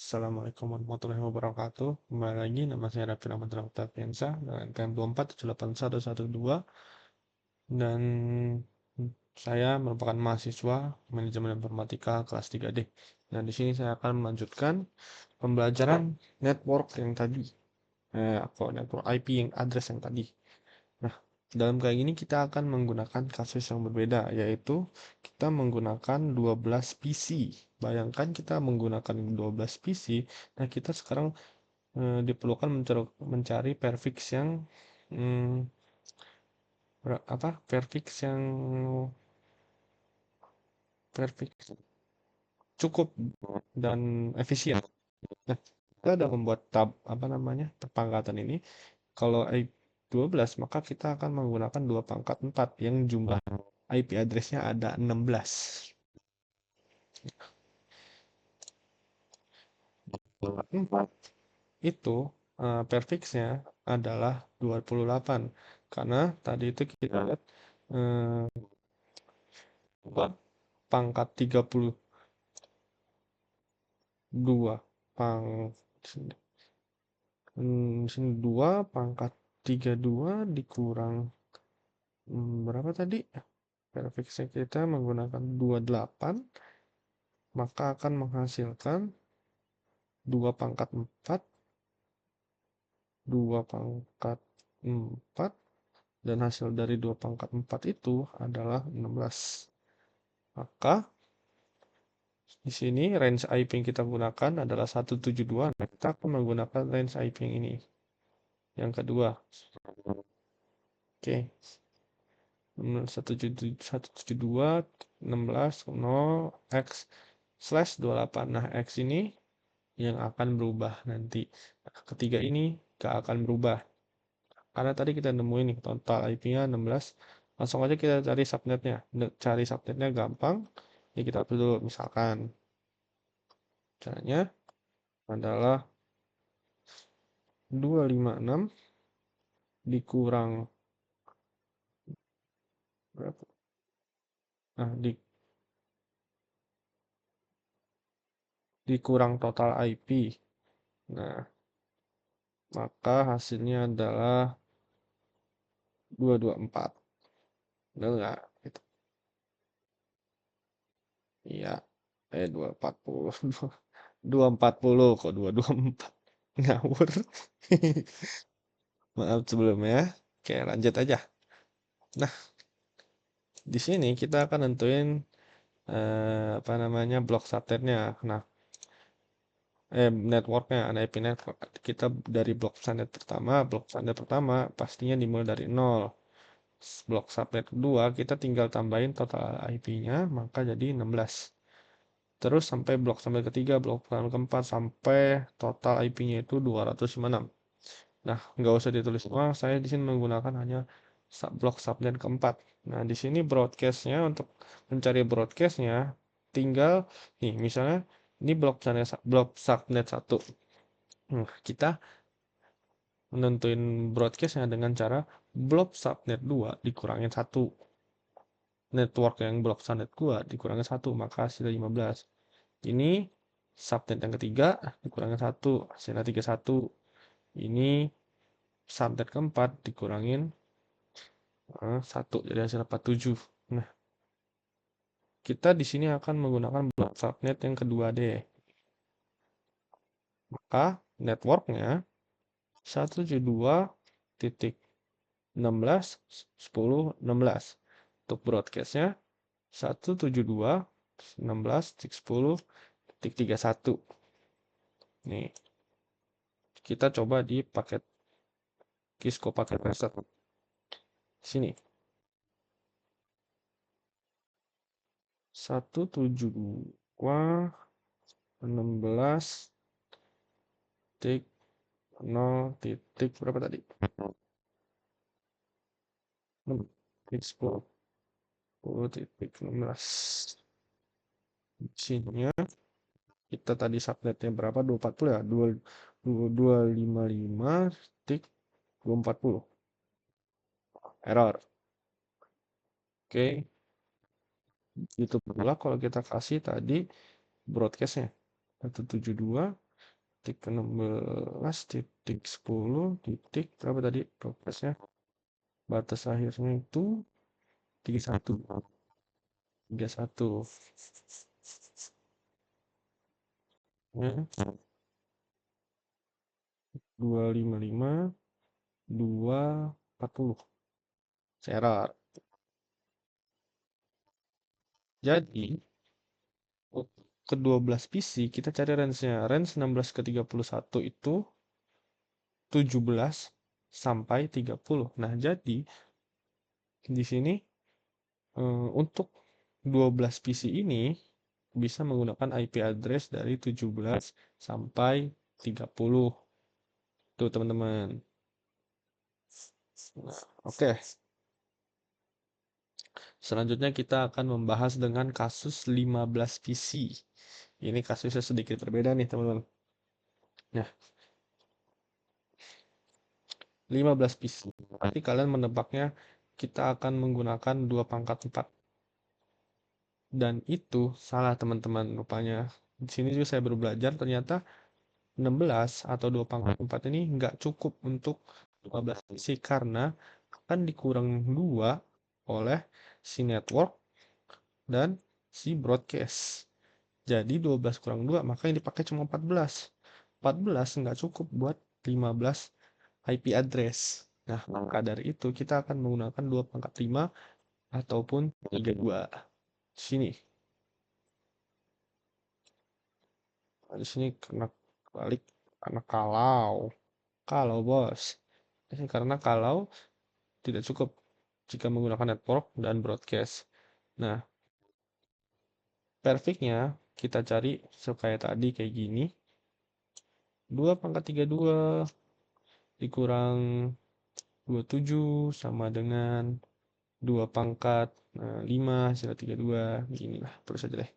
Assalamualaikum warahmatullahi wabarakatuh. Kembali lagi, nama saya Raffi Rahmat Piansa dengan NPM 24781112 dan saya merupakan mahasiswa manajemen informatika kelas 3D. Dan di sini saya akan melanjutkan pembelajaran network yang tadi, atau network IP yang address yang tadi. Nah, dalam kali ini kita akan menggunakan kasus yang berbeda, yaitu kita menggunakan 12 PC. Bayangkan kita menggunakan 12 PC, nah kita sekarang diperlukan mencari perfix yang perfix cukup dan efisien. Nah, kita sudah membuat perpangkatan ini. Kalau IP 12, maka kita akan menggunakan 2 pangkat 4 yang jumlah IP address-nya ada 16. 4 itu perfix-nya adalah 28. Karena tadi itu kita lihat pangkat 32 sini 2 pangkat 32 dikurang berapa tadi? Perfixnya kita menggunakan 28, maka akan menghasilkan 2 pangkat 4, 2 pangkat 4, dan hasil dari 2 pangkat 4 itu adalah 16. Maka di sini range IP yang kita gunakan adalah 172. Nah, kita akan menggunakan range IP yang ini. Yang kedua. Oke. 172.16.0x/28. Nah, X ini yang akan berubah nanti. Ketiga ini gak akan berubah. Karena tadi kita nemuin nih total IP-nya 16. Langsung aja kita cari subnetnya. Cari subnetnya gampang. Ya kita dulu misalkan. Caranya adalah 256 dikurang berapa? Nah, dikurang total IP. Nah, maka hasilnya adalah 224. Benar nggak? Gitu. Iya. 240. 240 kok 224. Ngawur. Maaf sebelumnya. Oke, lanjut aja. Nah, di sini kita akan nentuin blok subnetnya. Nah, networknya, IP network. Kita dari blok subnet pertama pastinya dimulai dari 0. Blok subnet kedua kita tinggal tambahin total IP-nya, maka jadi 16. Terus sampai blok subnet ketiga, blok subnet keempat, sampai total IP-nya itu 256. Nah, nggak usah ditulis semua, saya di sini menggunakan hanya blok subnet keempat. Nah, di sini broadcast-nya, untuk mencari broadcast-nya, tinggal, nih misalnya, ini blok subnet 1. Kita menentuin broadcast-nya dengan cara blok subnet 2 dikurangin 1. Network yang blok subnet 2 dikurangin 1, maka hasilnya 15. Ini subnet yang ketiga dikurangin 1, hasilnya 31. Ini subnet keempat dikurangin 1, jadi hasilnya 47. Nah, kita di sini akan menggunakan blok subnet yang kedua deh. Maka networknya 172.16.10.16. Untuk broadcastnya 172.16.10.31. Nih, kita coba di paket Kisco paket reset. Sini. 172.16.0 berapa tadi? 10.16. Sininya kita tadi subnetnya berapa? 240 ya? 255.240. Error. Oke. Itu pula kalau kita kasih tadi broadcastnya 172 titik 16 titik 10 titik berapa tadi progresnya, batas akhirnya itu 31 31 ya, 255 240 error. Jadi untuk ke-12 PC kita cari range-nya. Range 16 ke 31 itu 17 sampai 30. Nah, jadi di sini untuk 12 PC ini bisa menggunakan IP address dari 17 sampai 30. Tuh, teman-teman. Nah, oke. Selanjutnya kita akan membahas dengan kasus 15 PC. Ini kasusnya sedikit berbeda nih, teman-teman. Nah, 15 PC. Nanti kalian menebaknya kita akan menggunakan 2 pangkat 4. Dan itu salah, teman-teman, rupanya. Di sini juga saya baru belajar, ternyata 16 atau 2 pangkat 4 ini nggak cukup untuk 15 PC karena akan dikurang 2 oleh si network dan si broadcast. Jadi 12 kurang 2, maka yang dipakai cuma 14. 14 nggak cukup buat 15 IP address. Nah, maka dari itu kita akan menggunakan 2 pangkat 5 ataupun 32. Sini. Di sini kena balik karena kalau bos. Ini karena kalau tidak cukup jika menggunakan network dan broadcast. Nah, perfectnya kita cari supaya tadi kayak gini. 2 pangkat 32 dikurang 27 sama dengan 2 pangkat 5 hasil 32. Gini lah, terus aja deh.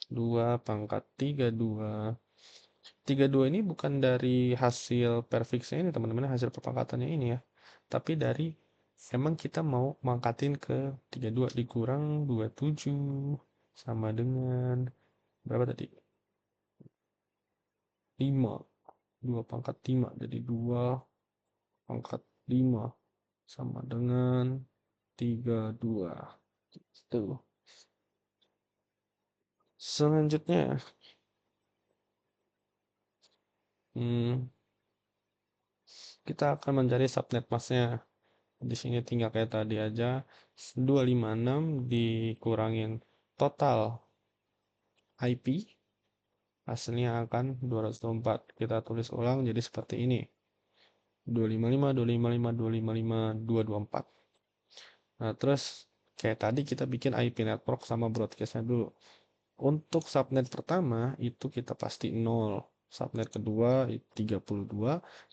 2 pangkat 32. 32 ini bukan dari hasil perfixnya ini, teman-teman, hasil perpangkatannya ini ya. Tapi dari emang kita mau mangkatin ke 32 dikurang 27 sama dengan berapa tadi? 5. 2 pangkat 5 jadi 2 pangkat 5 sama dengan 32. Itu. Selanjutnya, hmm, kita akan mencari subnet masknya. Di sini tinggal kayak tadi aja, 256 dikurangin total IP, hasilnya akan 204. Kita tulis ulang jadi seperti ini. 255, 255, 255, 224. Nah, terus kayak tadi kita bikin IP network sama broadcastnya dulu. Untuk subnet pertama itu kita pasti 0. Subnet kedua 32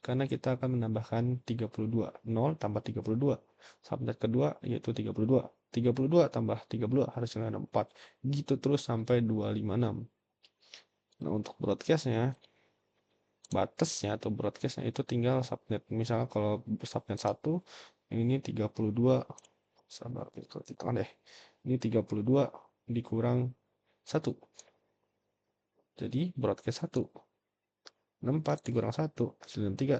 karena kita akan menambahkan 32. 0 tambah 32. Subnet kedua yaitu 32. 32 tambah 32 harusnya ada 4. Gitu terus sampai 256. Nah, untuk broadcastnya, batasnya atau broadcastnya itu tinggal subnet. Misalnya kalau subnet 1 ini 32, sabar kita deh. Ini 32 dikurang 1. Jadi broadcast 1. 64 dikurang 1 hasilnya 3.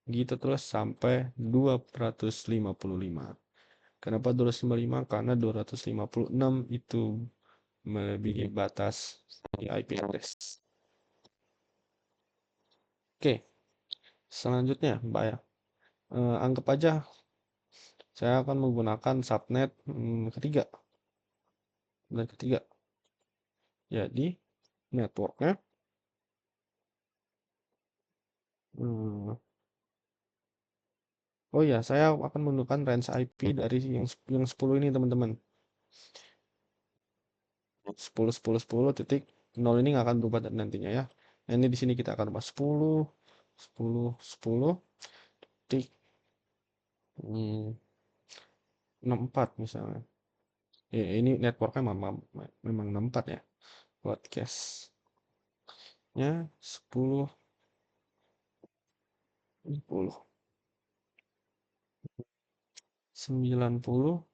Gitu terus sampai 255. Kenapa 255? Karena 256 itu melebihi batas di IP address. Oke, selanjutnya Mbak ya. Anggap aja saya akan menggunakan subnet ketiga. Dan ketiga. Jadi networknya hmm, oh ya, saya akan menggunakan range IP dari yang 10 ini, teman-teman. 10 10 10 titik 0 ini nggak akan berubah nantinya ya. Nah, ini di sini kita akan ubah 10 10 10 titik 64 misalnya. Ya, ini networknya memang 64 ya. Broadcastnya 10 10 90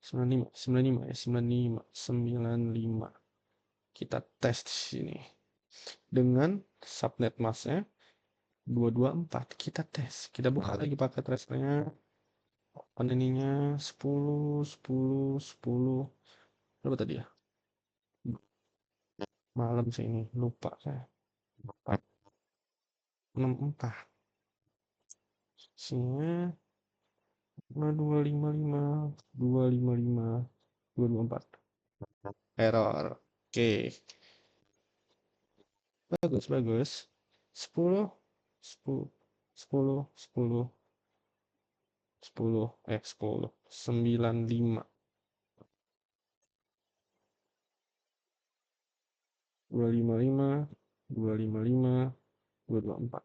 95 95 ya, 95 95 Kita tes di sini dengan subnet masknya 224. Kita tes. Kita buka lagi paket tracernya. Open ininya 10, 10, 10. Berapa tadi ya? Malam sih ini. Lupa saya. 64. Sini 255, 255, 224. Error. Oke. Bagus, bagus. 10, 10, 10, 10, 10, 10, 95, 255, 255, 224.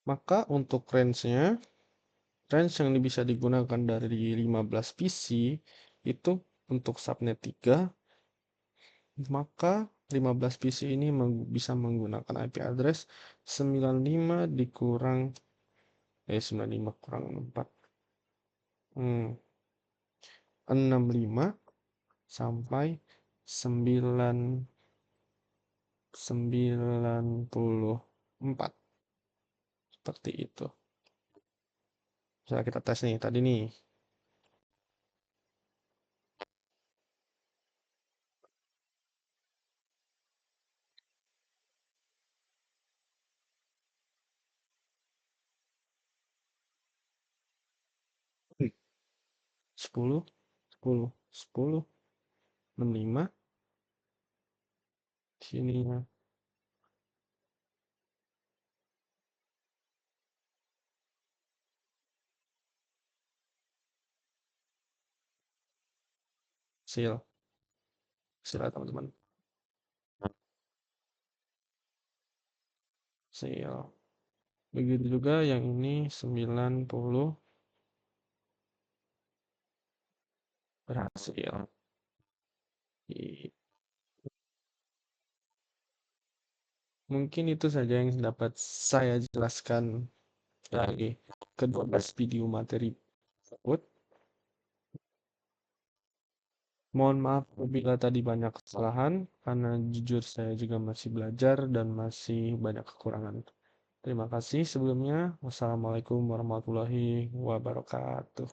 Maka untuk range yang bisa digunakan dari 15 PC itu untuk subnet 3, maka 15 PC ini bisa menggunakan IP address 95 dikurang 95 kurang 4, 65 sampai 94, seperti itu. Misalnya kita tes nih tadi nih. Wih, 10, 10, 10, 65 sininya. Sil, sila teman-teman. Sil. Begitu juga yang ini 90 berhasil. Mungkin itu saja yang dapat saya jelaskan dari ke-12 video materi tersebut. Mohon maaf apabila tadi banyak kesalahan, karena jujur saya juga masih belajar dan masih banyak kekurangan. Terima kasih sebelumnya. Wassalamualaikum warahmatullahi wabarakatuh.